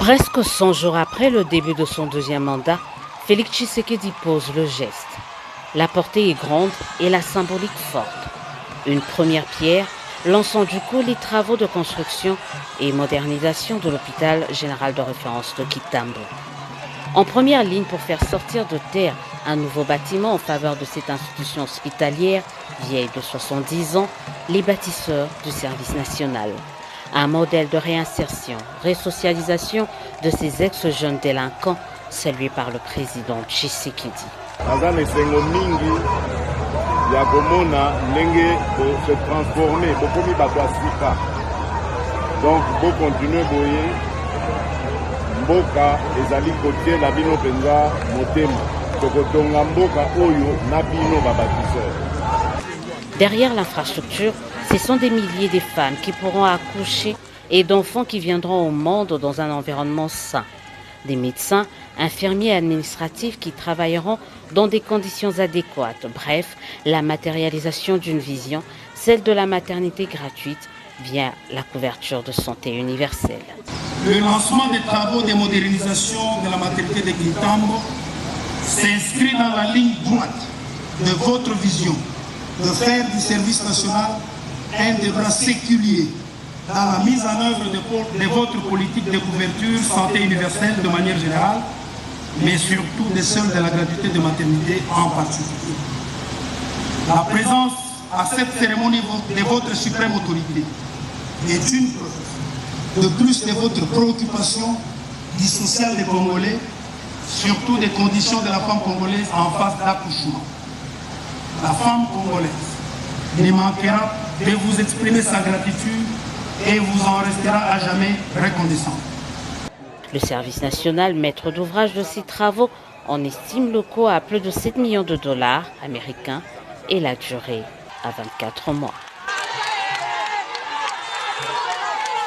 Presque 100 jours après le début de son deuxième mandat, Félix Tshisekedi pose le geste. La portée est grande et la symbolique forte. Une première pierre, lançant du coup les travaux de construction et modernisation de l'hôpital général de référence de Kitambo. En première ligne pour faire sortir de terre un nouveau bâtiment en faveur de cette institution hospitalière, vieille de 70 ans, les bâtisseurs du service national. Un modèle de réinsertion, resocialisation de ces ex-jeunes délinquants, salué par le président Tshisekedi. Se transformer, donc pour continuer mboka ezali kotie na bino penza motema tokotonga mboka oyo na bino babakiseur. Derrière l'infrastructure, ce sont des milliers de femmes qui pourront accoucher et d'enfants qui viendront au monde dans un environnement sain. Des médecins, infirmiers administratifs qui travailleront dans des conditions adéquates. Bref, la matérialisation d'une vision, celle de la maternité gratuite via la couverture de santé universelle. Le lancement des travaux de modernisation de la maternité de Kitambo s'inscrit dans la ligne droite de votre vision de faire du service national un des bras séculiers dans la mise en œuvre de votre politique de couverture santé universelle de manière générale, mais surtout de celle de la gratuité de maternité en particulier. La présence à cette cérémonie de votre suprême autorité est une preuve de plus de votre préoccupation du social des Congolais, surtout des conditions de la femme congolaise en phase d'accouchement. La femme congolaise ne manquera de vous exprimer sa gratitude et vous en restera à jamais reconnaissant. Le service national, maître d'ouvrage de ces travaux, en estime le coût à plus de 7 millions de dollars américains et la durée à 24 mois.